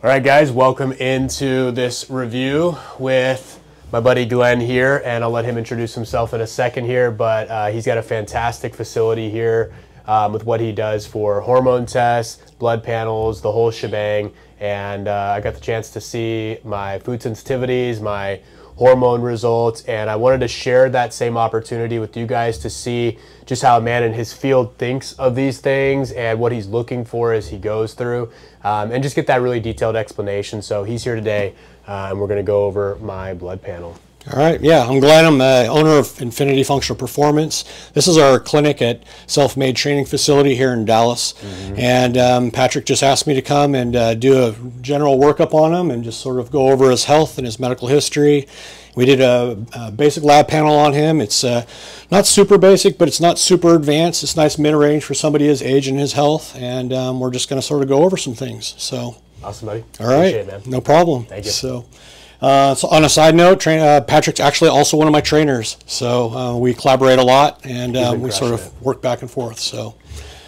All right, guys, welcome into this review with my buddy Glenn here, and I'll let him introduce himself in a second here, but he's got a fantastic facility here with what he does for hormone tests, blood panels, the whole shebang, and I got the chance to see my food sensitivities, my hormone results, and I wanted to share that same opportunity with you guys to see just how a man in his field thinks of these things and what he's looking for as he goes through, and just get that really detailed explanation. So he's here today, and we're going to go over my blood panel. All right, yeah, I'm Glenn. I'm the owner of Infinity Functional Performance. This is our clinic at Self-Made Training Facility here in Dallas. And Patrick just asked me to come and do a general workup on him and just sort of go over his health and his medical history. We did a basic lab panel on him. It's not super basic, but it's not super advanced. It's nice mid-range for somebody his age and his health. And we're just going to sort of go over some things. So, awesome, buddy. All right, appreciate it, man. No problem. Thank you. So on a side note, Patrick's actually also one of my trainers, so we collaborate a lot, and we sort of work back and forth. So,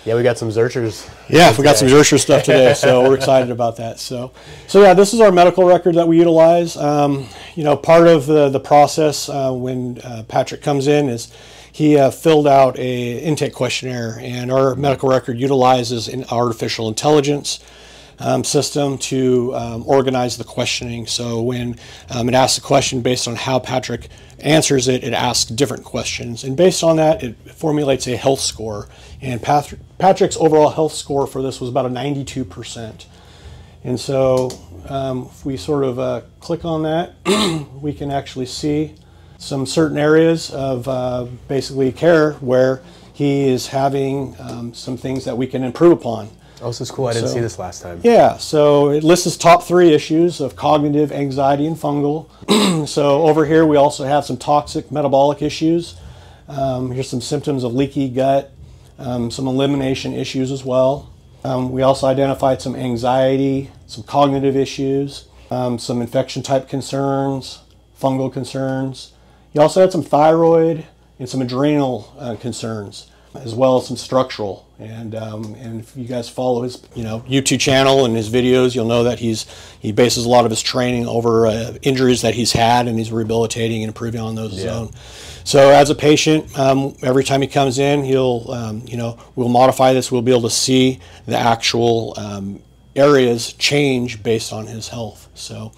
yeah, we got some Zerchers. Yeah, we got some Zercher stuff today, so we're excited about that. So yeah, this is our medical record that we utilize. You know, part of the process when Patrick comes in is he filled out a intake questionnaire, and our medical record utilizes an artificial intelligence system to organize the questioning. So when it asks a question based on how Patrick answers it, it asks different questions. And based on that, it formulates a health score. And Patrick's overall health score for this was about a 92%. And so if we sort of click on that, we can actually see some certain areas of basically care where he is having some things that we can improve upon. Oh, this is cool. I didn't see this last time. Yeah, so it lists his top 3 issues of cognitive, anxiety, and fungal. So over here we also have some toxic metabolic issues. Here's some symptoms of leaky gut, some elimination issues as well. We also identified some anxiety, some cognitive issues, some infection type concerns, fungal concerns. He also had some thyroid and some adrenal concerns, as well as some structural. And if you guys follow his YouTube channel and his videos, you'll know that he bases a lot of his training over injuries that he's had, and he's rehabilitating and improving on those his own. So as a patient, every time he comes in, he'll we'll modify this. We'll be able to see the actual areas change based on his health. So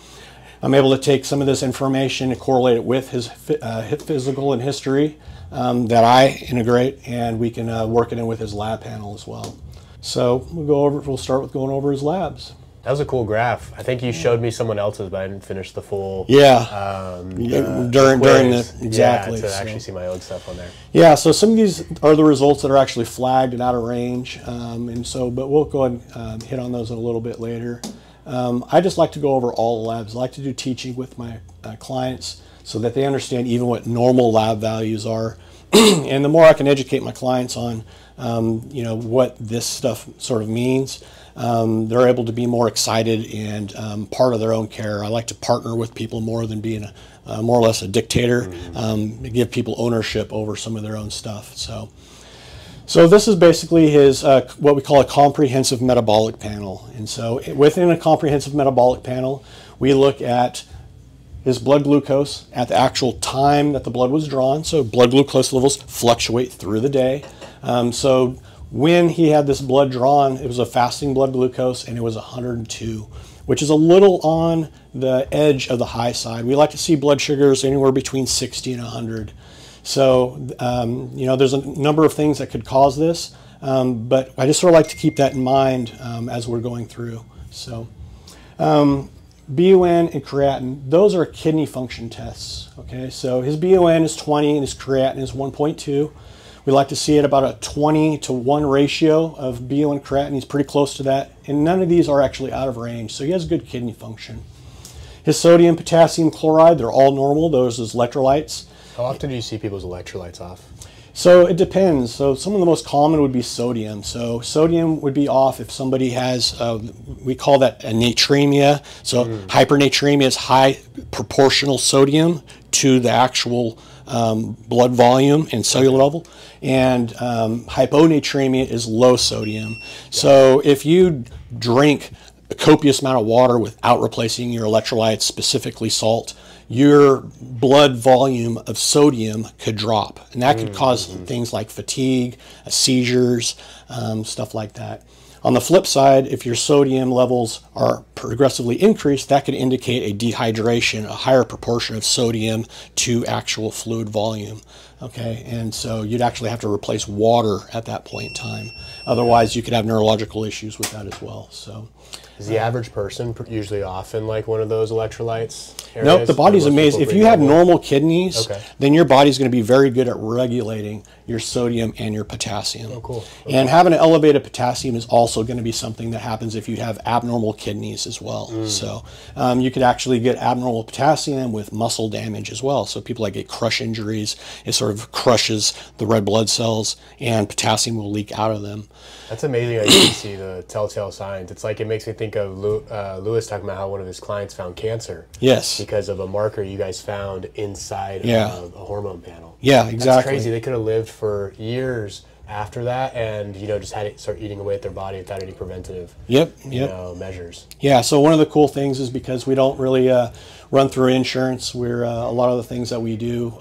I'm able to take some of this information and correlate it with his physical and history that I integrate, and we can work it in with his lab panel as well. So we'll start with going over his labs. That was a cool graph. I think you showed me someone else's, but I didn't finish the full. Yeah. During the exactly. Yeah, to actually see my own stuff on there. Yeah. So some of these are the results that are actually flagged and out of range, but we'll go ahead and hit on those a little bit later. I just like to go over all the labs. I like to do teaching with my clients so that they understand even what normal lab values are. And the more I can educate my clients on, what this stuff sort of means, they're able to be more excited and part of their own care. I like to partner with people more than being more or less a dictator, give people ownership over some of their own stuff. So this is basically his what we call a comprehensive metabolic panel. And so within a comprehensive metabolic panel, we look at his blood glucose at the actual time that the blood was drawn. So blood glucose levels fluctuate through the day. So when he had this blood drawn, it was a fasting blood glucose, and it was 102, which is a little on the edge of the high side. We like to see blood sugars anywhere between 60 and 100. So, there's a number of things that could cause this, but I just sort of like to keep that in mind as we're going through. So, BUN and creatinine, those are kidney function tests. Okay, so his BUN is 20 and his creatinine is 1.2. We like to see it about a 20 to 1 ratio of BUN creatinine. He's pretty close to that, and none of these are actually out of range, so he has good kidney function. His sodium, potassium, chloride, they're all normal. Those are electrolytes. How often do you see people's electrolytes off? So it depends. So some of the most common would be sodium. So sodium would be off if somebody has, we call that a natremia. So hypernatremia is high proportional sodium to the actual blood volume and cellular level. And hyponatremia is low sodium. So if you drink a copious amount of water without replacing your electrolytes, specifically salt, your blood volume of sodium could drop. And that could cause things like fatigue, seizures, stuff like that. On the flip side, if your sodium levels are progressively increased, that could indicate a dehydration, a higher proportion of sodium to actual fluid volume. Okay, and so you'd actually have to replace water at that point in time. Otherwise, you could have neurological issues with that as well. So, is the average person usually off in like one of those electrolytes areas? Nope, the body's amazing. If you have normal kidneys, okay, then your body's going to be very good at regulating your sodium and your potassium. Oh, cool. And having an elevated potassium is also going to be something that happens if you have abnormal kidneys as well. So you could actually get abnormal potassium with muscle damage as well. So people that get crush injuries, it sort of crushes the red blood cells and potassium will leak out of them. That's amazing how you can see the telltale signs. It's like, it makes me think of Lewis talking about how one of his clients found cancer. Yes. Because of a marker you guys found inside of a hormone panel. Yeah, exactly. That's crazy. They could have lived for years after that and, you know, just had it start eating away at their body without any preventative measures. Yeah, so one of the cool things is because we don't really run through insurance, we're a lot of the things that we do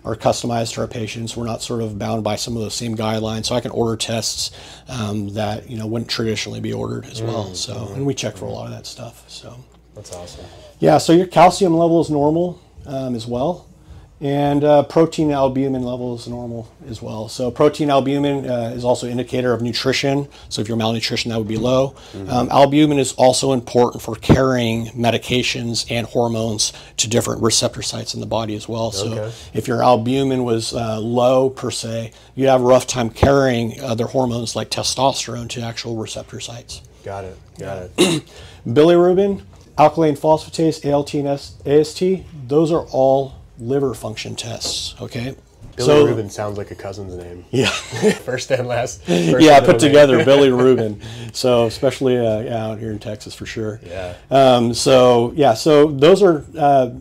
are customized to our patients. We're not sort of bound by some of those same guidelines. So I can order tests that, you know, wouldn't traditionally be ordered as well. So, and we check for a lot of that stuff. So that's awesome. Yeah, so your calcium level is normal as well. And protein albumin level is normal as well. So protein albumin is also an indicator of nutrition. So if you're malnutrition, that would be low. Albumin is also important for carrying medications and hormones to different receptor sites in the body as well. So if your albumin was low per se, you'd have a rough time carrying other hormones like testosterone to actual receptor sites. Got it. Got it. Bilirubin, alkaline phosphatase, ALT and AST, those are all liver function tests. Okay, Bilirubin sounds like a cousin's name. Yeah. First and last. Yeah, put together Bilirubin. So especially out here in Texas for sure. Yeah. So those are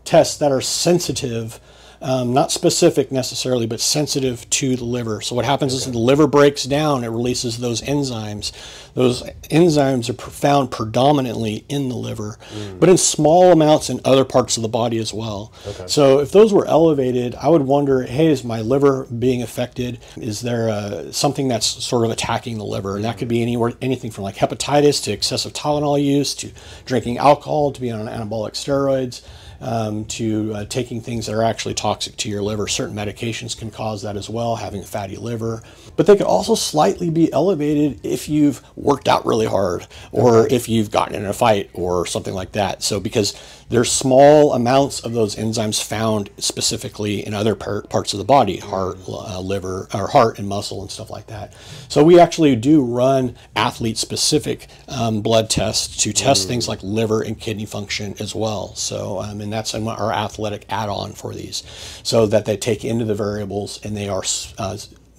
tests that are sensitive, not specific necessarily, but sensitive to the liver. So what happens is the liver breaks down, it releases those enzymes. Those enzymes are found predominantly in the liver, but in small amounts in other parts of the body as well. So if those were elevated, I would wonder, hey, is my liver being affected? Is there something that's sort of attacking the liver? And that could be anything from like hepatitis to excessive Tylenol use to drinking alcohol to being on anabolic steroids. To taking things that are actually toxic to your liver. Certain medications can cause that as well, having a fatty liver. But they could also slightly be elevated if you've worked out really hard or if you've gotten in a fight or something like that. So because there's small amounts of those enzymes found specifically in other parts of the body, heart, liver, or heart and muscle and stuff like that. So we actually do run athlete-specific blood tests to test things like liver and kidney function as well. So and that's our athletic add-on for these, so that they take into the variables and they are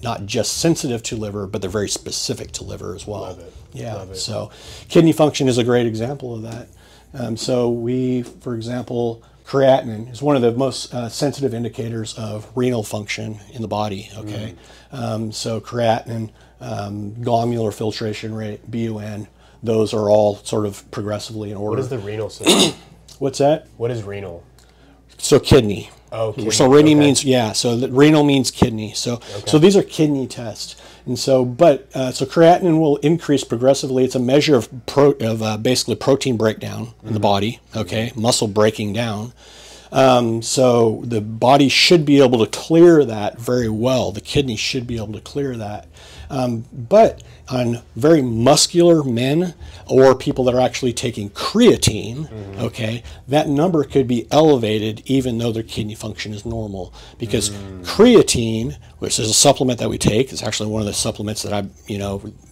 not just sensitive to liver, but they're very specific to liver as well. Love it. Yeah. Love it. So kidney function is a great example of that. So we, for example, creatinine is one of the most sensitive indicators of renal function in the body. Okay. So creatinine, glomerular filtration rate, BUN, those are all sort of progressively in order. What is the renal system? What's that? What is renal? So kidney. Oh, kidney. So renal means, yeah, so the renal means kidney. So these are kidney tests. And so, so creatinine will increase progressively. It's a measure of basically protein breakdown in the body, okay, muscle breaking down. So the body should be able to clear that very well. The kidney should be able to clear that. But on very muscular men or people that are actually taking creatine, okay, that number could be elevated even though their kidney function is normal. Because creatine, which is a supplement that we take, is actually one of the supplements that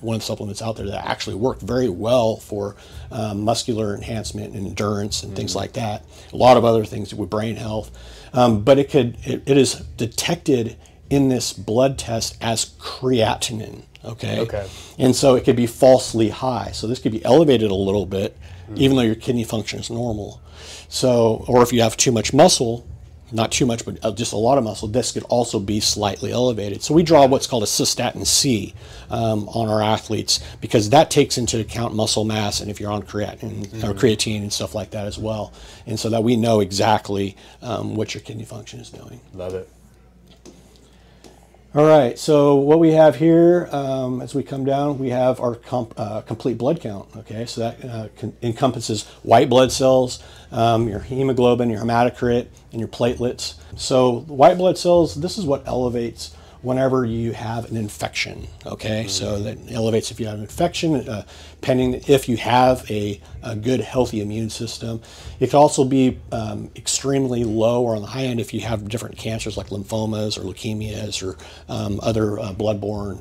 one of the supplements out there that actually work very well for muscular enhancement and endurance and things like that. A lot of other things with brain health. But it is detected in this blood test as creatinine, okay? And so it could be falsely high. So this could be elevated a little bit, even though your kidney function is normal. So, or if you have too much muscle, not too much, but just a lot of muscle, this could also be slightly elevated. So we draw what's called a cystatin C on our athletes, because that takes into account muscle mass and if you're on creatine or creatine and stuff like that as well. And so that we know exactly what your kidney function is doing. Love it. All right, so what we have here, as we come down, we have our complete blood count, okay? So that encompasses white blood cells, your hemoglobin, your hematocrit, and your platelets. So white blood cells, this is what elevates whenever you have an infection, okay? So that elevates if you have an infection, pending if you have a good, healthy immune system. It could also be extremely low or on the high end if you have different cancers like lymphomas or leukemias or other bloodborne,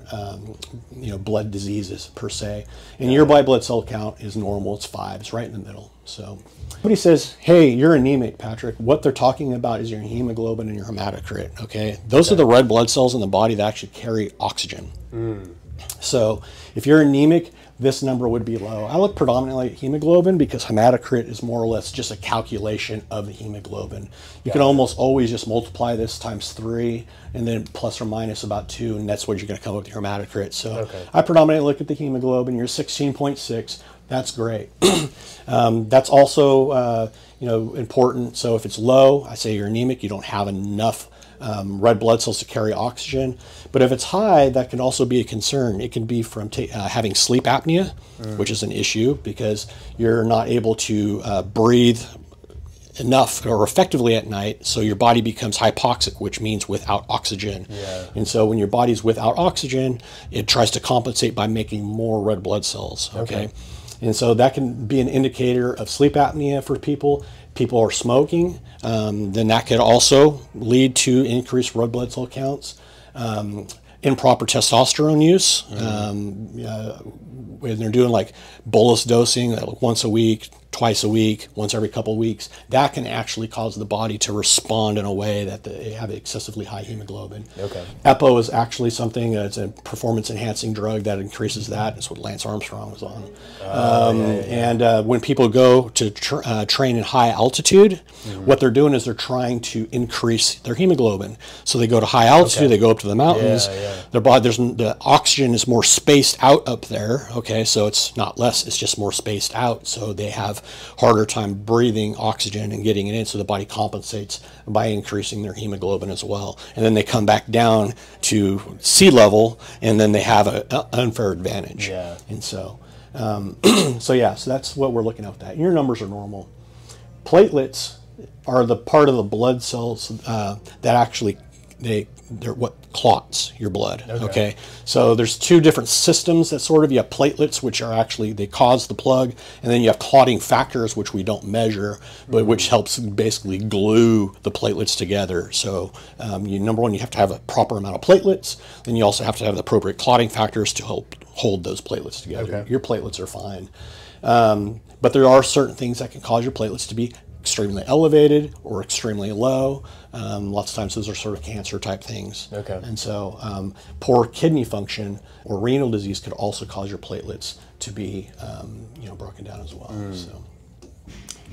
blood diseases per se. And your white blood cell count is normal, it's 5, it's right in the middle. So somebody says, hey, you're anemic, Patrick. What they're talking about is your hemoglobin and your hematocrit, okay? Those are the red blood cells in the body that actually carry oxygen. So if you're anemic, this number would be low. I look predominantly at hemoglobin because hematocrit is more or less just a calculation of the hemoglobin. You can almost always just multiply this times 3 and then plus or minus about 2, and that's what you're going to come up with your hematocrit. So I predominantly look at the hemoglobin. You're 16.6. That's great. That's also important. So if it's low, I say you're anemic. You don't have enough red blood cells to carry oxygen. But if it's high, that can also be a concern. It can be from having sleep apnea, which is an issue because you're not able to breathe enough or effectively at night, so your body becomes hypoxic, which means without oxygen. And so when your body's without oxygen, it tries to compensate by making more red blood cells. Okay. And so that can be an indicator of sleep apnea for people. People are smoking, then that could also lead to increased red blood cell counts. Improper testosterone use, when they're doing like bolus dosing once a week, twice a week, once every couple of weeks, that can actually cause the body to respond in a way that they have excessively high hemoglobin. EPO is actually something that's a performance enhancing drug that increases that. It's what Lance Armstrong was on. And when people go to train in high altitude, what they're doing is they're trying to increase their hemoglobin. So they go to high altitude, they go up to the mountains, their body, the oxygen is more spaced out up there, okay, so it's not less, it's just more spaced out, so they have harder time breathing oxygen and getting it in, so the body compensates by increasing their hemoglobin as well. And then they come back down to sea level, and then they have an unfair advantage. And so, so that's what we're looking at with that. And your numbers are normal. Platelets are the part of the blood cells that actually, they're what clots your blood. Okay. So there's two different systems that sort of, you have platelets, which are actually, they cause the plug, and then you have clotting factors, which we don't measure, but which helps basically glue the platelets together. So number one, you have to have a proper amount of platelets, then you also have to have the appropriate clotting factors to help hold those platelets together. Your platelets are fine. But there are certain things that can cause your platelets to be extremely elevated or extremely low. Lots of times those are sort of cancer type things. And so poor kidney function or renal disease could also cause your platelets to be broken down as well. So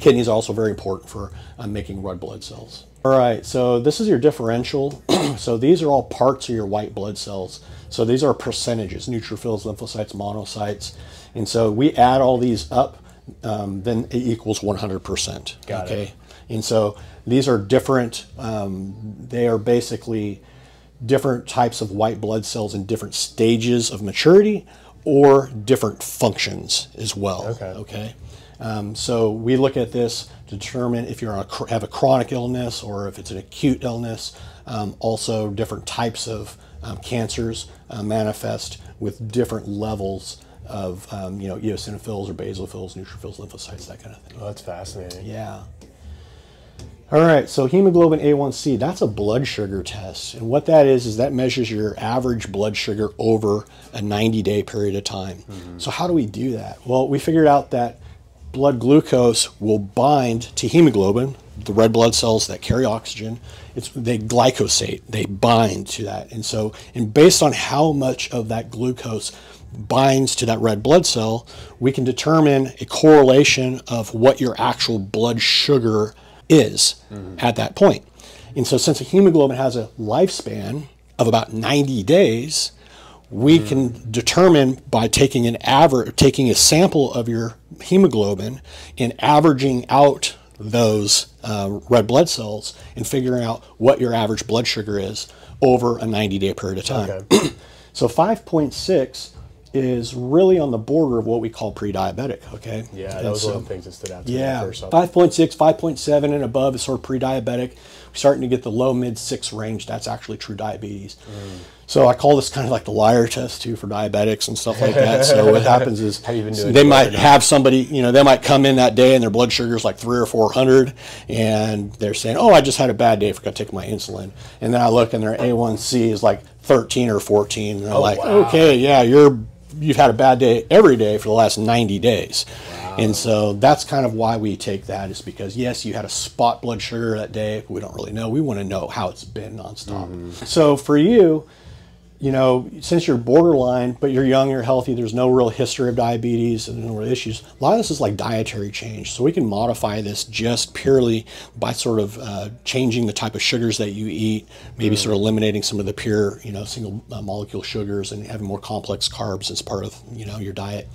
kidneys are also very important for making red blood cells. All right, so this is your differential. So these are all parts of your white blood cells. So these are percentages: neutrophils, lymphocytes, monocytes. And so we add all these up, then it equals 100%. Got it. And so these are different, they are basically different types of white blood cells in different stages of maturity or different functions as well. So we look at this to determine if you have a chronic illness or if it's an acute illness. Also different types of cancers manifest with different levels of eosinophils or basophils, neutrophils, lymphocytes, that kind of thing. Oh, that's fascinating. Yeah. All right, so hemoglobin A1C, that's a blood sugar test. And what that is that measures your average blood sugar over a 90-day period of time. So how do we do that? Well, we figured out that blood glucose will bind to hemoglobin, the red blood cells that carry oxygen. They glycosate, they bind to that. And based on how much of that glucose binds to that red blood cell, we can determine a correlation of what your actual blood sugar is at that point. And so since a hemoglobin has a lifespan of about 90 days, we can determine by taking taking a sample of your hemoglobin and averaging out those red blood cells and figuring out what your average blood sugar is over a 90-day period of time. Okay. So 5.6 is really on the border of what we call pre-diabetic, okay? Yeah, that was one of the things that stood out to me Yeah, first. 5.6, 5.7 and above is sort of pre-diabetic. We're starting to get the low, mid 6 range. That's actually true diabetes. So I call this kind of like the liar test too for diabetics and stuff like that. So what happens is they might have somebody, you know, they might come in that day and their blood sugar is like 300 or 400 and they're saying, oh, I just had a bad day, forgot to take my insulin. And then I look and their A1C is like 13 or 14. And I'm like, wow. okay, yeah, you've had a bad day every day for the last 90 days. And so that's kind of why we take that, is because, yes, you had a spot blood sugar that day, but we don't really know. We want to know how it's been nonstop. So for you, you know, since you're borderline, but you're young, you're healthy, there's no real history of diabetes and no real issues, a lot of this is like dietary change. So we can modify this just purely by sort of changing the type of sugars that you eat, maybe sort of eliminating some of the pure, you know, single molecule sugars and having more complex carbs as part of, you know, your diet.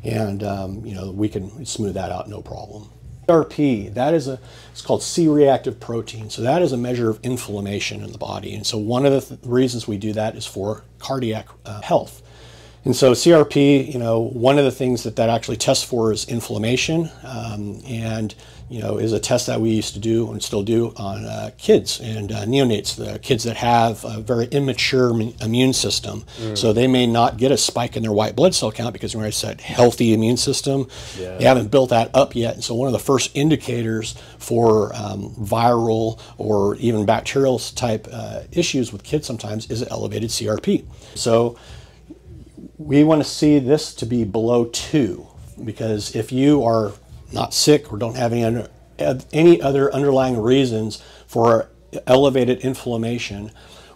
And, you know, we can smooth that out, no problem. CRP, that is it's called C-reactive protein. So that is a measure of inflammation in the body. And so one of the reasons we do that is for cardiac health. And so CRP, you know, one of the things that actually tests for is inflammation, and, you know, is a test that we used to do and still do on kids and neonates, the kids that have a very immature immune system. So they may not get a spike in their white blood cell count because when I said healthy immune system, they haven't built that up yet. And so one of the first indicators for viral or even bacterial type issues with kids sometimes is elevated CRP. So we want to see this to be below 2, because if you are not sick or don't have any other underlying reasons for elevated inflammation,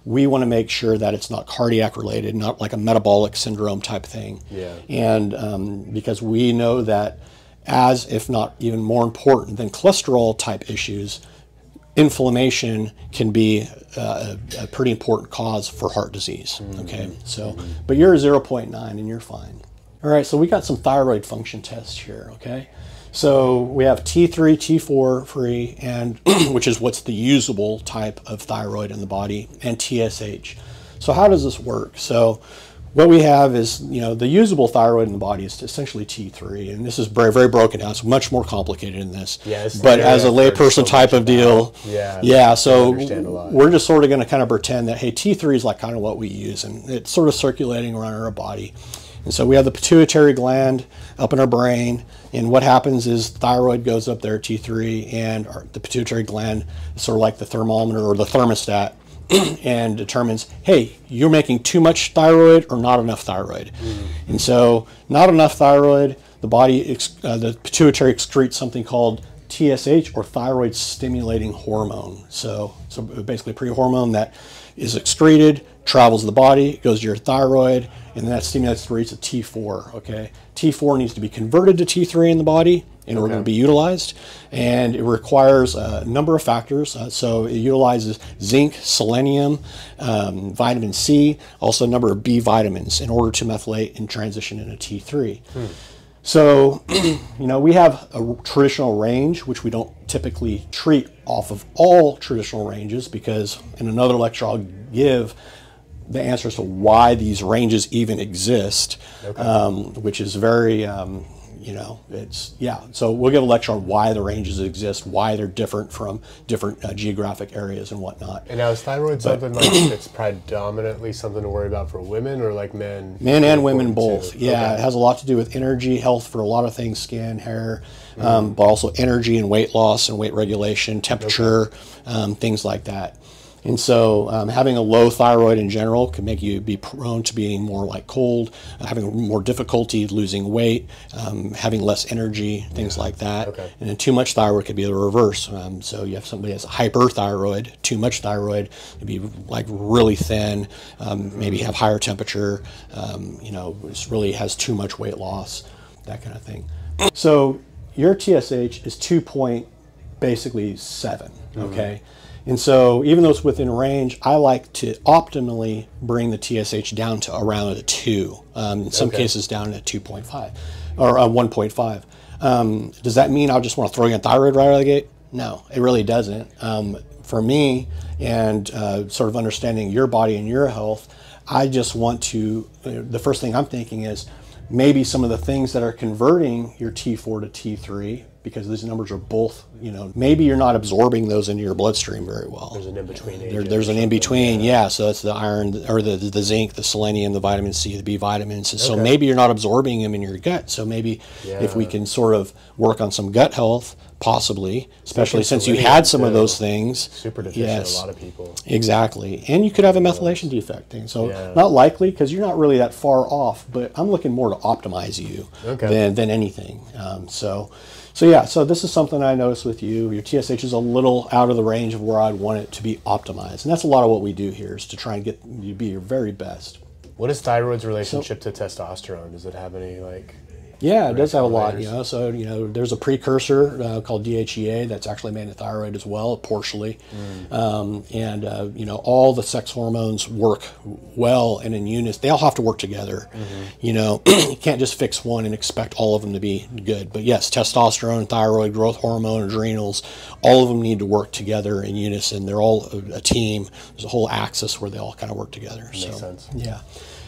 we want to make sure that it's not cardiac related, not like a metabolic syndrome type thing. Yeah. And because we know that, as if not even more important than cholesterol type issues, inflammation can be a pretty important cause for heart disease. Okay, so, but you're a 0.9 and you're fine. All right, so we got some thyroid function tests here, okay? So we have T3, T4 free, and which is what's the usable type of thyroid in the body, and TSH. So how does this work? So what we have is, you know, the usable thyroid in the body is essentially T3, and this is very, very broken down. It's much more complicated than this. Yeah, but as a layperson type of deal, so we're just sort of going to kind of pretend that, hey, T3 is like kind of what we use, and it's sort of circulating around our body. And so we have the pituitary gland up in our brain, and what happens is thyroid goes up there, T3, and the pituitary gland is sort of like the thermometer or the thermostat, and determines, hey, you're making too much thyroid or not enough thyroid. And so not enough thyroid, the body, the pituitary excretes something called TSH, or thyroid stimulating hormone. So basically a pre-hormone that is excreted, travels to the body, goes to your thyroid, and then that stimulates the rates of T4, okay? T4 needs to be converted to T3 in the body in order to be utilized, and it requires a number of factors. So it utilizes zinc, selenium, vitamin C, also a number of B vitamins in order to methylate and transition into T3. So, you know, we have a traditional range, which we don't typically treat off of all traditional ranges, because in another lecture I'll give the answers to why these ranges even exist, which is very, you know, it's, so we'll give a lecture on why the ranges exist, why they're different from different geographic areas and whatnot. And now, is thyroid something like it's predominantly something to worry about for women, or like men? Men and women both. Yeah, it has a lot to do with energy, health for a lot of things, skin, hair, but also energy and weight loss and weight regulation, temperature, things like that. And so having a low thyroid in general can make you be prone to being more like cold, having more difficulty losing weight, having less energy, things like that. And then too much thyroid could be the reverse. So you have somebody that's hyperthyroid, too much thyroid, to be like really thin, maybe have higher temperature, you know, it really has too much weight loss, that kind of thing. So your TSH is basically 7, okay? And so even though it's within range, I like to optimally bring the TSH down to around a 2, in some cases down at 2.5 or 1.5. Does that mean I'll just want to throw you on thyroid right out of the gate? No, it really doesn't. For me, and sort of understanding your body and your health, I just want to, the first thing I'm thinking is maybe some of the things that are converting your T4 to T3, because these numbers are both, maybe you're not absorbing those into your bloodstream very well. There's an in-between. There's an in-between, yeah. So that's the iron, or the zinc, the selenium, the vitamin C, the B vitamins. And so maybe you're not absorbing them in your gut. So maybe if we can sort of work on some gut health, possibly, especially since you had some of those things. Super deficient, a lot of people. Exactly. And you could have a methylation defect. And so not likely, because you're not really that far off, but I'm looking more to optimize you than anything. So this is something I noticed with you. Your TSH is a little out of the range of where I'd want it to be optimized. And that's a lot of what we do here, is to try and get you to be your very best. What is thyroid's relationship to testosterone? Does it have any, Yeah, it does have a lot, So, there's a precursor called DHEA that's actually made in thyroid as well, partially. All the sex hormones work well and in unison. They all have to work together. You can't just fix one and expect all of them to be good. But yes, testosterone, thyroid, growth hormone, adrenals, all of them need to work together in unison. They're all a team. There's a whole axis where they all kind of work together. Makes sense. Yeah.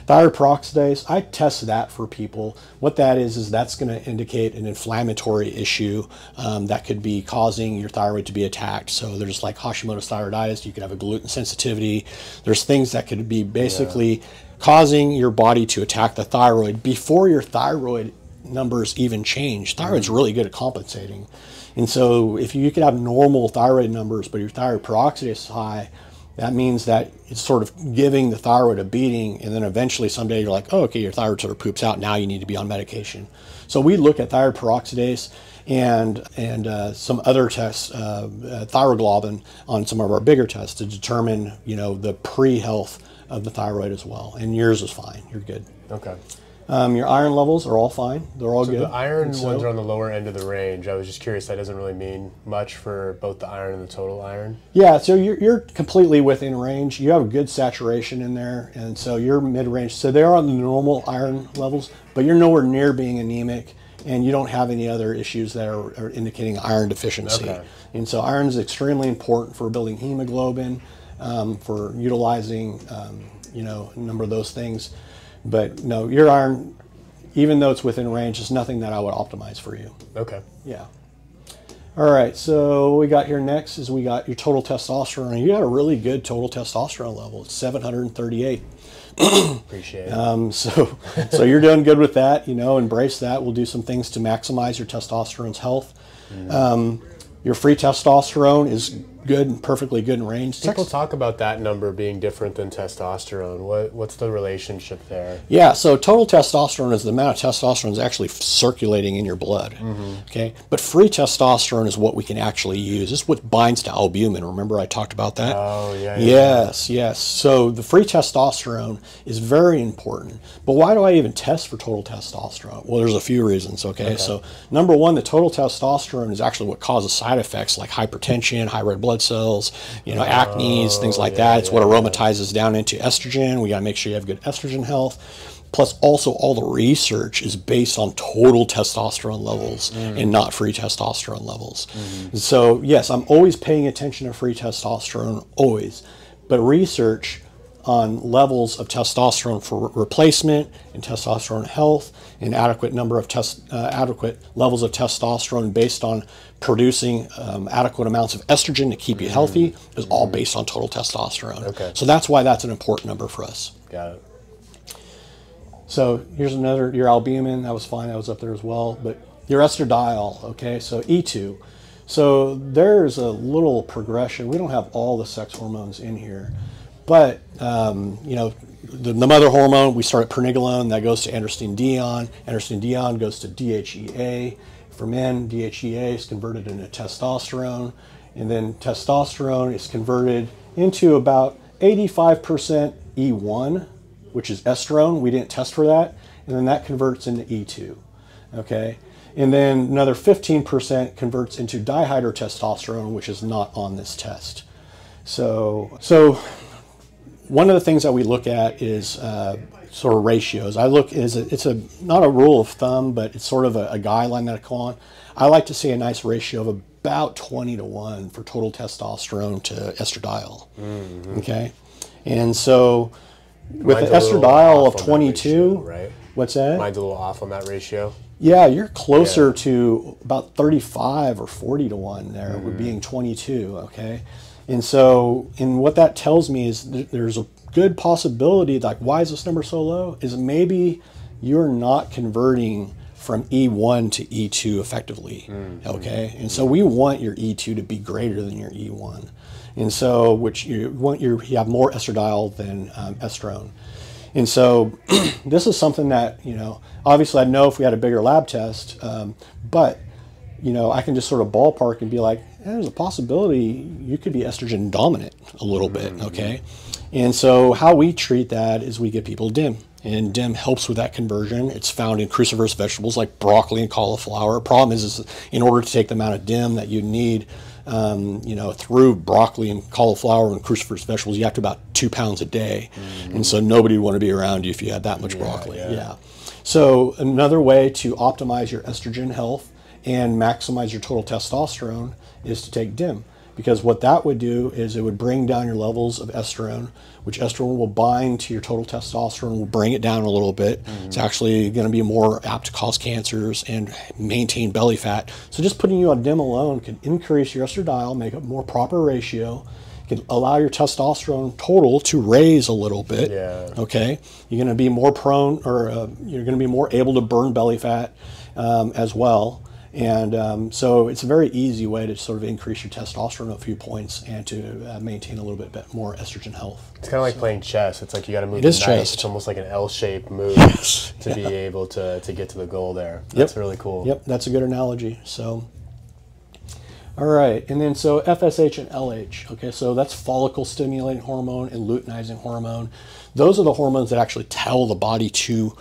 Thyroid peroxidase, I test that for people. What that is that's going to indicate an inflammatory issue that could be causing your thyroid to be attacked. So there's like Hashimoto's thyroiditis, you could have a gluten sensitivity. There's things that could be basically causing your body to attack the thyroid before your thyroid numbers even change. Thyroid's really good at compensating. And so if you could have normal thyroid numbers, but your thyroid peroxidase is high, that means that it's sort of giving the thyroid a beating, and then eventually someday you're like, oh, okay, your thyroid sort of poops out. Now you need to be on medication. So we look at thyroid peroxidase and some other tests, thyroglobulin, on some of our bigger tests to determine, the pre-health of the thyroid as well. And yours is fine. You're good. Okay. Your iron levels are all fine. They're all good. The iron ones are on the lower end of the range. I was just curious. That doesn't really mean much for both the iron and the total iron. Yeah, so you're completely within range. You have a good saturation in there, and so you're mid-range. So they're on the normal iron levels, but you're nowhere near being anemic, and you don't have any other issues that are indicating iron deficiency. Okay. And so iron is extremely important for building hemoglobin, for utilizing, a number of those things. But no, your iron, even though it's within range, is nothing that I would optimize for you. Okay. Yeah. All right, so what we got here next is we got your total testosterone. You got a really good total testosterone level. It's 738. Appreciate it. So you're doing good with that. Embrace that. We'll do some things to maximize your testosterone's health. Your free testosterone is good and perfectly good in range. People talk about that number being different than testosterone. What's the relationship there? Yeah, so total testosterone is the amount of testosterone is actually circulating in your blood. Okay, but free testosterone is what we can actually use. This is what binds to albumin. Remember I talked about that? Oh, yeah. Yes. So the free testosterone is very important. But why do I even test for total testosterone? Well, there's a few reasons, okay? So number one, the total testosterone is actually what causes side effects like hypertension, high red blood cells, acne, things like that. It's what aromatizes down into estrogen. We got to make sure you have good estrogen health. Plus, also, all the research is based on total testosterone levels and not free testosterone levels. So, yes, I'm always paying attention to free testosterone, always. But research on levels of testosterone for replacement and testosterone health and adequate number of adequate levels of testosterone based on producing adequate amounts of estrogen to keep you healthy is all based on total testosterone. Okay. So that's why that's an important number for us. Got it. So here's another, your albumin, that was fine, that was up there as well. But your estradiol, okay, so E2. So there's a little progression. We don't have all the sex hormones in here. But, the mother hormone, we start at pregnenolone, that goes to androstenedione. Androstenedione goes to DHEA. For men, DHEA is converted into testosterone. And then testosterone is converted into about 85% E1, which is estrone. We didn't test for that. And then that converts into E2. Okay? And then another 15% converts into dihydrotestosterone, which is not on this test. So one of the things that we look at is sort of ratios. It's not a rule of thumb, but it's sort of a guideline that I call on. I like to see a nice ratio of about 20-to-1 for total testosterone to estradiol. Okay, and so with the estradiol of 22, ratio, right? What's that? Mine's a little off on that ratio. Yeah, you're closer to about 35 or 40-to-1 there, with being 22. Okay, and so what that tells me is there's a good possibility, like, why is this number so low? Is maybe you're not converting from E1 to E2 effectively. Okay, and so we want your E2 to be greater than your E1, and so which you have more estradiol than estrone. And so this is something that, obviously I'd know if we had a bigger lab test, but I can just sort of ballpark and be like, there's a possibility you could be estrogen dominant a little bit. Okay, and so how we treat that is we give people DIM, and DIM helps with that conversion. It's found in cruciferous vegetables like broccoli and cauliflower. Problem is in order to take the amount of DIM that you need, through broccoli and cauliflower and cruciferous vegetables, you have to about 2 pounds a day. And so nobody would want to be around you if you had that much broccoli. Yeah. So another way to optimize your estrogen health and maximize your total testosterone is to take DIM. Because what that would do is it would bring down your levels of estrone, which estrone will bind to your total testosterone, will bring it down a little bit. It's actually going to be more apt to cause cancers and maintain belly fat. So just putting you on DIM alone can increase your estradiol, make a more proper ratio, can allow your testosterone total to raise a little bit. Okay, you're going to be more prone, or you're going to be more able to burn belly fat as well. And so it's a very easy way to sort of increase your testosterone a few points and to maintain a little bit more estrogen health. It's kind of like playing chess. It's like you got to move it is the knight. chess. It's almost like an L-shaped move to be able to get to the goal there. That's really cool. Yep, that's a good analogy. So, all right, and then so FSH and LH. Okay, so that's follicle stimulating hormone and luteinizing hormone. Those are the hormones that actually tell the body to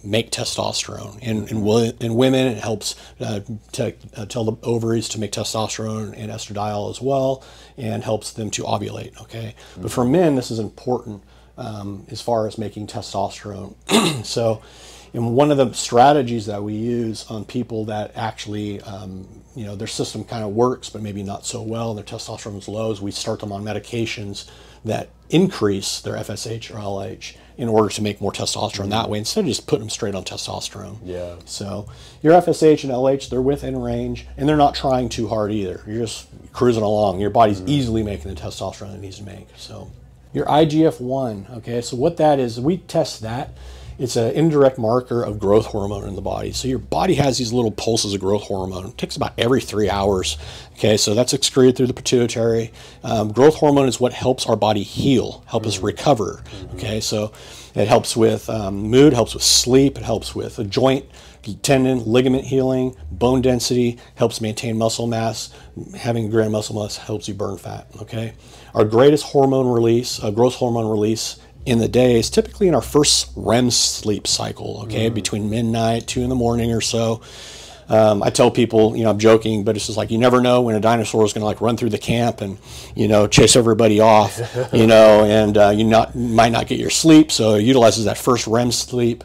make testosterone. In women, it helps tell the ovaries to make testosterone and estradiol as well, and helps them to ovulate. Okay, but for men, this is important as far as making testosterone. So, and one of the strategies that we use on people that actually, their system kind of works, but maybe not so well, and their testosterone is low, is we start them on medications that increase their FSH or LH in order to make more testosterone that way, instead of just putting them straight on testosterone. Yeah. So your FSH and LH, they're within range, and they're not trying too hard either. You're just cruising along. Your body's easily making the testosterone it needs to make. So your IGF-1, okay, so what that is, we test that. It's an indirect marker of growth hormone in the body. So your body has these little pulses of growth hormone. It takes about every 3 hours. Okay, so that's excreted through the pituitary. Growth hormone is what helps our body heal, help us recover. Okay, so it helps with mood, helps with sleep, it helps with a joint, tendon, ligament healing, bone density, helps maintain muscle mass. Having greater muscle mass helps you burn fat. Okay, our greatest hormone release, growth hormone release, in the day is typically in our first REM sleep cycle, okay, between midnight, 2 in the morning or so. I tell people, I'm joking, but it's just like, you never know when a dinosaur is going to like run through the camp and, chase everybody off, and you might not get your sleep. So it utilizes that first REM sleep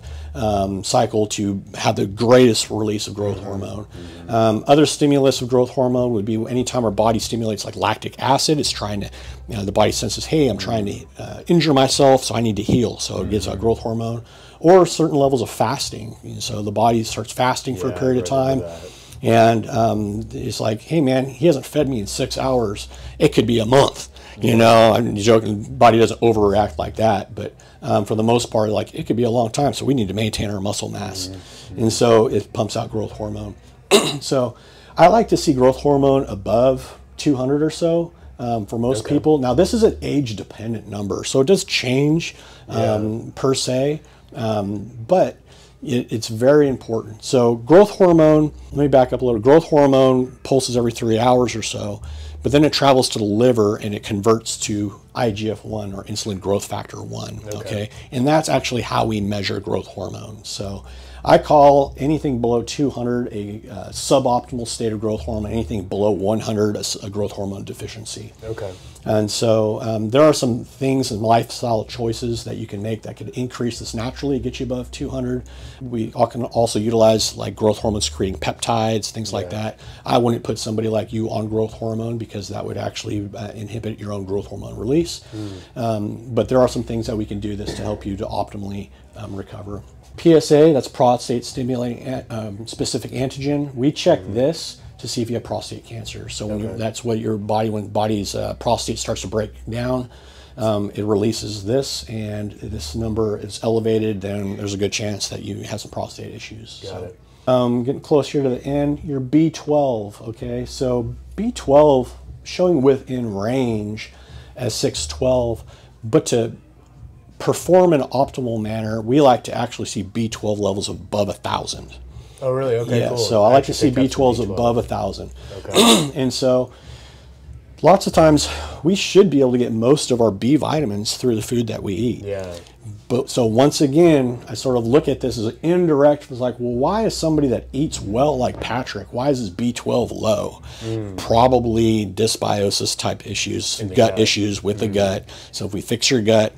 cycle to have the greatest release of growth hormone. Other stimulus of growth hormone would be anytime our body stimulates like lactic acid, it's trying to, the body senses, hey, I'm trying to injure myself, so I need to heal. So it gives out growth hormone. Or certain levels of fasting. So the body starts fasting for a period of time. And it's like, hey man, he hasn't fed me in 6 hours. It could be a month. I'm joking, the body doesn't overreact like that, but for the most part, like, it could be a long time, so we need to maintain our muscle mass. And so it pumps out growth hormone. So I like to see growth hormone above 200 or so for most people. Now, this is an age-dependent number, so it does change per se, but it's very important. So growth hormone, let me back up a little. Growth hormone pulses every 3 hours or so, but then it travels to the liver and it converts to IGF-1 or insulin growth factor 1, okay? And that's actually how we measure growth hormone. So I call anything below 200 a suboptimal state of growth hormone. Anything below 100 a growth hormone deficiency. Okay. And so there are some things and lifestyle choices that you can make that could increase this naturally, get you above 200. We can also utilize like growth hormone secreting peptides, things like that. I wouldn't put somebody like you on growth hormone because that would actually inhibit your own growth hormone release. But there are some things that we can do this to help you to optimally recover. PSA, that's prostate stimulating specific antigen. We check this to see if you have prostate cancer. So when that's what your body, when body's prostate starts to break down, it releases this, and this number is elevated, then there's a good chance that you have some prostate issues. Got it. Getting close here to the end, your B12, okay? So B12 showing within range as 612, but to perform in an optimal manner, we like to actually see B12 levels above 1,000. Oh, really? Okay, yeah, cool. so I like to see B12s above 1,000. Okay. And so lots of times we should be able to get most of our B vitamins through the food that we eat. Yeah. But so once again, I sort of look at this as an indirect. It's like, well, why is somebody that eats well like Patrick, why is his B12 low? Probably dysbiosis type issues, gut issues with the gut. So if we fix your gut,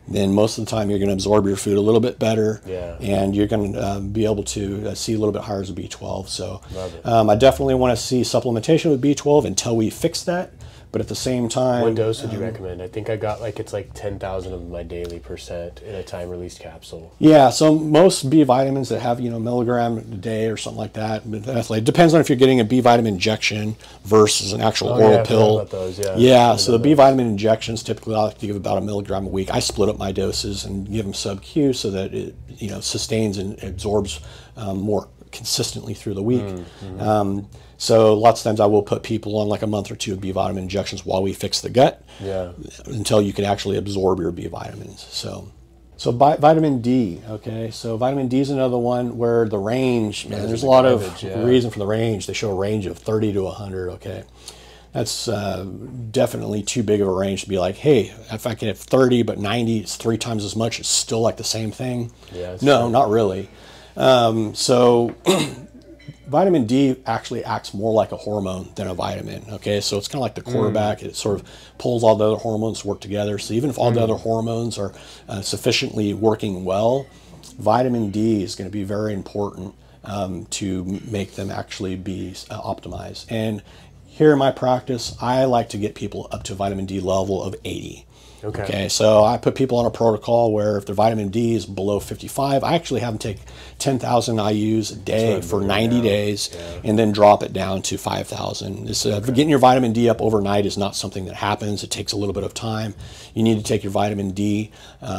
then most of the time you're going to absorb your food a little bit better, and you're going to be able to see a little bit higher as a B12. So I definitely want to see supplementation with B12 until we fix that. But at the same time, what dose would you recommend? I think I got it's like 10,000 of my daily percent in a time release capsule. Yeah, so most B vitamins that have milligram a day or something like that, it depends on if you're getting a B vitamin injection versus an actual oral pill. About those, So the B vitamin injections typically I like to give about 1 milligram a week. I split up my doses and give them sub-Q so that it sustains and absorbs more consistently through the week. So lots of times I will put people on like a month or two of B vitamin injections while we fix the gut, until you can actually absorb your B vitamins. So vitamin D, okay. So vitamin D is another one where the range, man, there's a lot of reason for the range. They show a range of 30 to 100, okay. That's definitely too big of a range to be like, hey, if I can have 30 but 90, it's 3 times as much. It's still like the same thing. No, not really. So vitamin D actually acts more like a hormone than a vitamin, okay? So it's kind of like the quarterback. It sort of pulls all the other hormones to work together. So even if all the other hormones are sufficiently working well, vitamin D is going to be very important to make them actually be optimized. And here in my practice, I like to get people up to vitamin D level of 80. Okay, so I put people on a protocol where if their vitamin D is below 55, I actually have them take 10,000 IUs a day for 90 days and then drop it down to 5,000. Getting your vitamin D up overnight is not something that happens. It takes a little bit of time. You need to take your vitamin D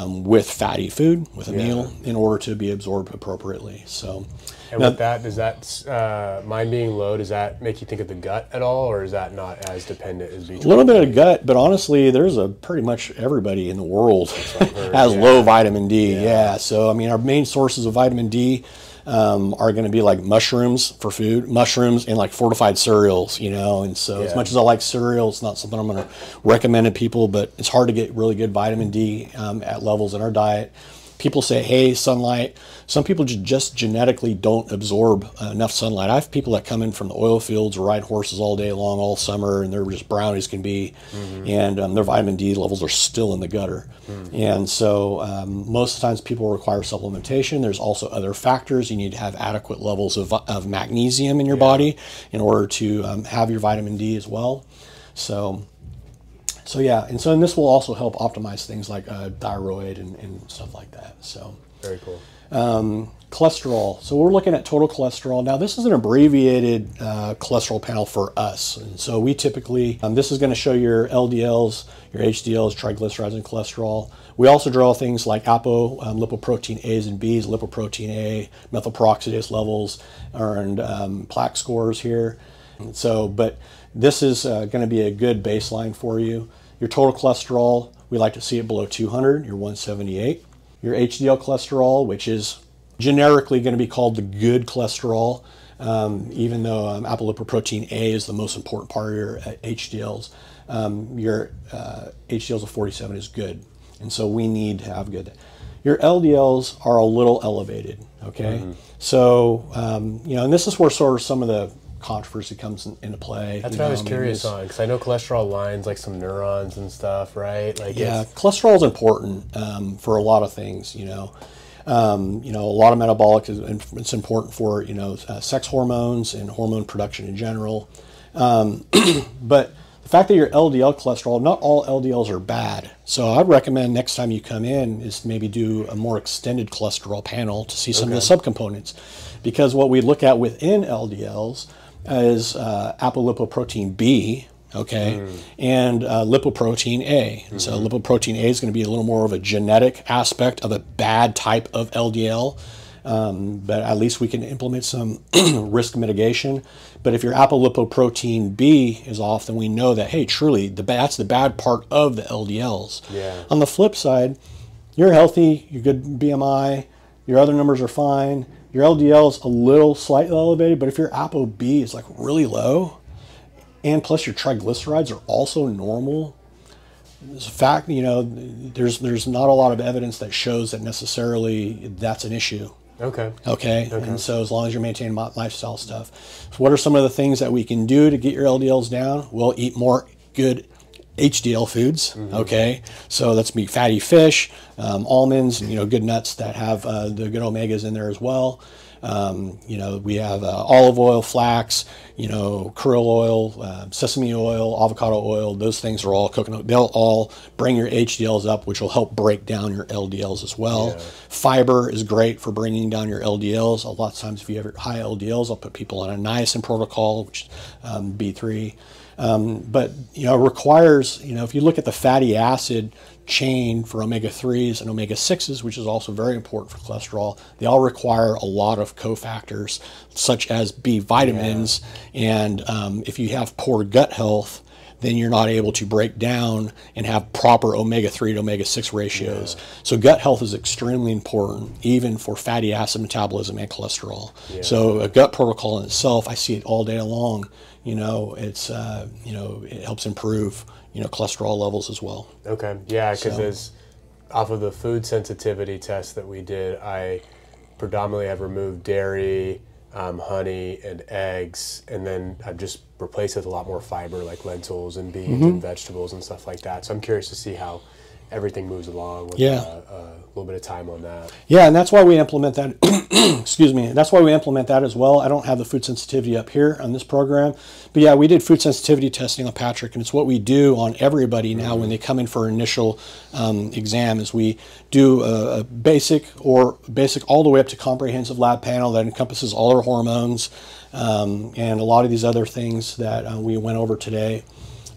with fatty food, with a meal, in order to be absorbed appropriately. So. And with that, does that, mine being low, does that make you think of the gut at all, or is that not as dependent as B12? A little bit of gut, but honestly, there's pretty much everybody in the world has low vitamin D. So I mean, our main sources of vitamin D are going to be like mushrooms for food, mushrooms and like fortified cereals, and so as much as I like cereal, it's not something I'm going to recommend to people, but it's hard to get really good vitamin D at levels in our diet. People say, hey, sunlight. Some people just genetically don't absorb enough sunlight. I have people that come in from the oil fields or ride horses all day long, all summer, and they're just brown as can be, and their vitamin D levels are still in the gutter. And so most of the times people require supplementation. There's also other factors. You need to have adequate levels of magnesium in your body in order to have your vitamin D as well. So and this will also help optimize things like thyroid and stuff like that. So very cool. Cholesterol. So we're looking at total cholesterol. Now this is an abbreviated cholesterol panel for us. And so we typically, this is going to show your LDLs, your HDLs, triglycerides, and cholesterol. We also draw things like lipoprotein A's and B's, lipoprotein A, methylperoxidase levels, and plaque scores here. So, but this is going to be a good baseline for you. Your total cholesterol, we like to see it below 200, your 178. Your HDL cholesterol, which is generically going to be called the good cholesterol, even though apolipoprotein A is the most important part of your HDLs. Your HDLs of 47 is good, and so we need to have good. your LDLs are a little elevated. Okay, so and this is where sort of some of the controversy comes into play. That's what I was curious on, because I know cholesterol lines like some neurons and stuff, right? Like cholesterol is important for a lot of things. A lot of metabolic it's important for sex hormones and hormone production in general. But the fact that your LDL cholesterol, not all LDLs are bad. So I'd recommend next time you come in is maybe do a more extended cholesterol panel to see some of the subcomponents, because what we look at within LDLs is apolipoprotein B, and lipoprotein A. And so lipoprotein A is going to be a little more of a genetic aspect of a bad type of LDL, but at least we can implement some risk mitigation. But if your apolipoprotein B is off, then we know that, hey, truly, that's the bad part of the LDLs. Yeah. On the flip side, you're healthy, you're good BMI, your other numbers are fine, your LDL is a little slightly elevated, but if your ApoB is like really low, and plus your triglycerides are also normal, it's a fact, there's not a lot of evidence that shows that necessarily that's an issue. Okay. And so as long as you're maintaining lifestyle stuff. So what are some of the things that we can do to get your LDLs down? Well, eat more good HDL foods. Okay. So that's be fatty fish, almonds, good nuts that have the good omegas in there as well. We have olive oil, flax, krill oil, sesame oil, avocado oil. Those things are all coconut. They'll all bring your HDLs up, which will help break down your LDLs as well. Yeah. Fiber is great for bringing down your LDLs. A lot of times if you have high LDLs, I'll put people on a niacin protocol, which B3. But it requires, if you look at the fatty acid chain for omega-3s and omega-6s, which is also very important for cholesterol, they all require a lot of cofactors such as B vitamins. And if you have poor gut health, then you're not able to break down and have proper omega-3 to omega-6 ratios. So gut health is extremely important, even for fatty acid metabolism and cholesterol. So a gut protocol in itself, I see it all day long. It's it helps improve cholesterol levels as well. Okay, yeah, because off of the food sensitivity test that we did, I predominantly have removed dairy, honey, and eggs, and then I've just replaced it with a lot more fiber, like lentils and beans and vegetables and stuff like that. So I'm curious to see how everything moves along with a little bit of time on that. Yeah, and that's why we implement that. Excuse me. That's why we implement that as well. I don't have the food sensitivity up here on this program, but yeah, we did food sensitivity testing on Patrick, and it's what we do on everybody now when they come in for initial exam. Is we do a basic all the way up to comprehensive lab panel that encompasses all our hormones and a lot of these other things that we went over today.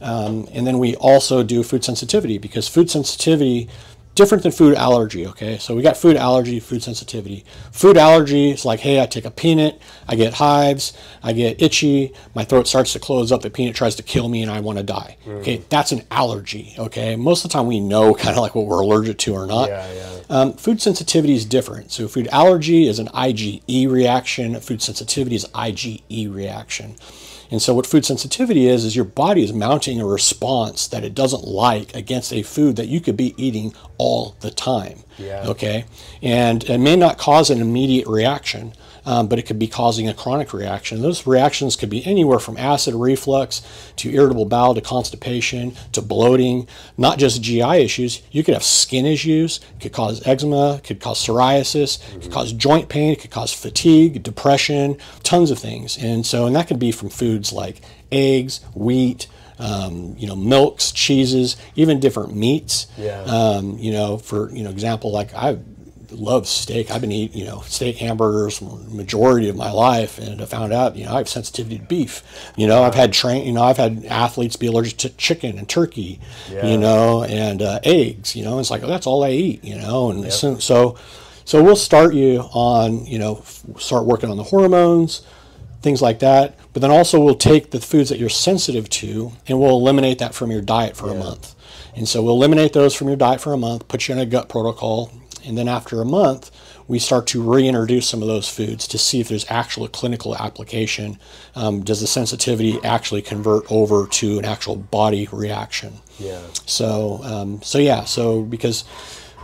And then we also do food sensitivity, because food sensitivity, different than food allergy, okay? So we got food allergy, food sensitivity. Food allergy is like, hey, I take a peanut, I get hives, I get itchy, my throat starts to close up, the peanut tries to kill me and I want to die. Okay, that's an allergy, okay? Most of the time we know kind of like what we're allergic to or not. Food sensitivity is different. So food allergy is an IgE reaction, food sensitivity is IgE reaction. And so what food sensitivity is your body is mounting a response that it doesn't like against a food that you could be eating all the time. Okay? And it may not cause an immediate reaction, but it could be causing a chronic reaction. Those reactions could be anywhere from acid reflux to irritable bowel to constipation to bloating, not just GI issues. You could have skin issues, it could cause eczema, it could cause psoriasis, it could cause joint pain, it could cause fatigue, depression, tons of things. And that could be from foods like eggs, wheat, milks, cheeses, even different meats. For example, like I love steak. I've been eating, steak hamburgers majority of my life, and I found out, I have sensitivity to beef. I've had I've had athletes be allergic to chicken and turkey, and eggs. It's like, oh, that's all I eat. And so we'll start you on, start working on the hormones, things like that. But then also we'll take the foods that you're sensitive to and we'll eliminate that from your diet for a month. And so we'll eliminate those from your diet for a month, put you on a gut protocol, and then after a month, we start to reintroduce some of those foods to see if there's actual clinical application. Does the sensitivity actually convert over to an actual body reaction? So because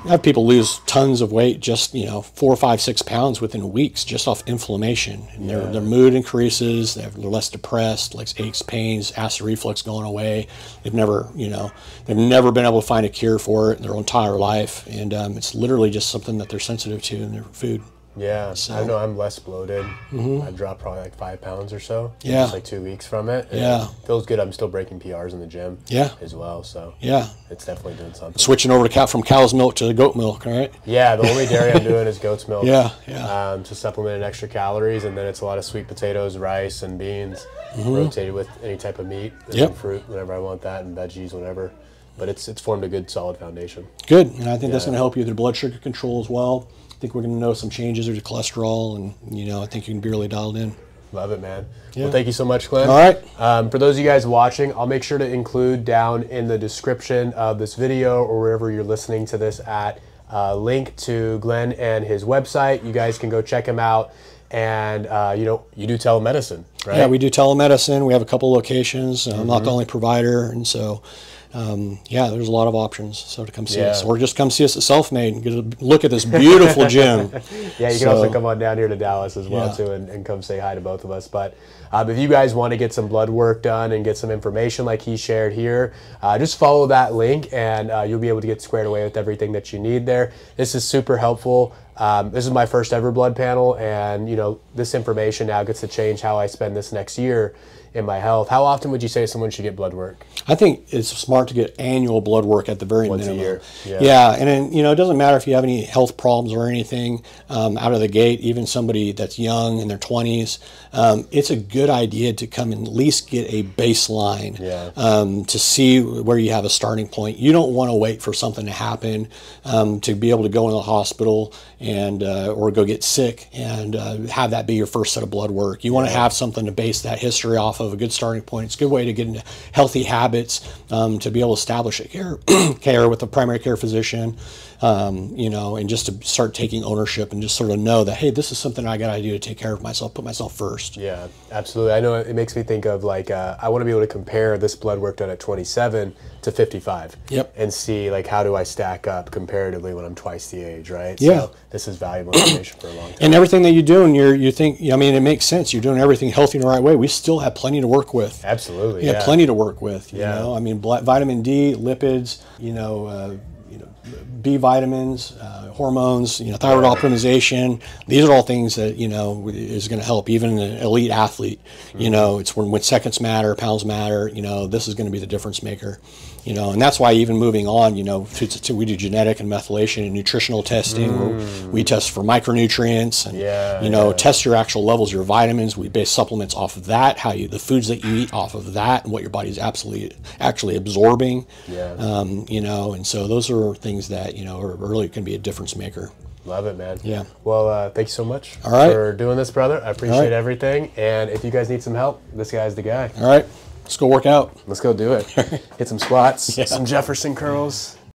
I have people lose tons of weight just 4, 5, 6 pounds within weeks just off inflammation, and their mood increases. They're less depressed, like aches, pains, acid reflux going away. They've never been able to find a cure for it in their entire life, and it's literally just something that they're sensitive to in their food. Yeah, so, I know I'm less bloated. I've dropped probably like 5 pounds or so. Yeah, just like 2 weeks from it. Yeah, it feels good. I'm still breaking PRs in the gym. Yeah, as well. So yeah, it's definitely doing something. Switching over to from cow's milk to goat milk, right? Yeah, the only dairy I'm doing is goat's milk. Yeah. To supplement extra calories, and then it's a lot of sweet potatoes, rice, and beans, rotated with any type of meat, and fruit whenever I want that, and veggies whenever. But it's formed a good solid foundation. Good, and I think that's going to help you with your blood sugar control as well. I think we're going to know some changes with your cholesterol, and I think you can be really dialed in. Love it, man. Yeah. Well, thank you so much, Glenn. All right. For those of you guys watching, I'll make sure to include down in the description of this video or wherever you're listening to this at a link to Glenn and his website. You guys can go check him out. And you do telemedicine, right? Yeah, we do telemedicine. We have a couple locations. I'm not the only provider, and so there's a lot of options. So to come see us, or just come see us at Self-Made and get a look at this beautiful gym. Yeah, you can also come on down here to Dallas as well too, and come say hi to both of us. But if you guys want to get some blood work done and get some information like he shared here, just follow that link, and you'll be able to get squared away with everything that you need there. This is super helpful. This is my first ever blood panel, and this information now gets to change how I spend this next year in my health. How often would you say someone should get blood work? I think it's smart to get annual blood work at the very Once minimum. A year. Yeah, and then, it doesn't matter if you have any health problems or anything out of the gate, even somebody that's young in their 20s. It's a good idea to come and at least get a baseline to see where you have a starting point. You don't want to wait for something to happen to be able to go in the hospital and or go get sick and have that be your first set of blood work. You want to have something to base that history off of, a good starting point. It's a good way to get into healthy habits, to be able to establish a care with a primary care physician, and just to start taking ownership and just sort of know that, hey, this is something I got to do to take care of myself, put myself first. Yeah, absolutely. I know it makes me think of like, I want to be able to compare this blood work done at 27 to 55. Yep. And see like, how do I stack up comparatively when I'm twice the age, right? Yeah. So this is valuable information for a long time. And everything that you do, and you think, it makes sense. You're doing everything healthy in the right way. We still have plenty to work with. Absolutely. Yeah, plenty to work with. You Yeah. know, vitamin D, lipids, B vitamins, hormones, thyroid optimization. These are all things that is going to help even an elite athlete. It's when seconds matter, pounds matter. This is going to be the difference maker. And that's why even moving on, we do genetic and methylation and nutritional testing. Where we test for micronutrients and test your actual levels, your vitamins. We base supplements off of that, the foods that you eat off of that, and what your body's actually absorbing. And so those are things that are really can be a difference maker. Love it, man. Yeah. Well, thank you so much for doing this, brother. I appreciate everything. And if you guys need some help, this guy's the guy. All right. Let's go work out. Let's go do it. Hit some squats, some Jefferson curls.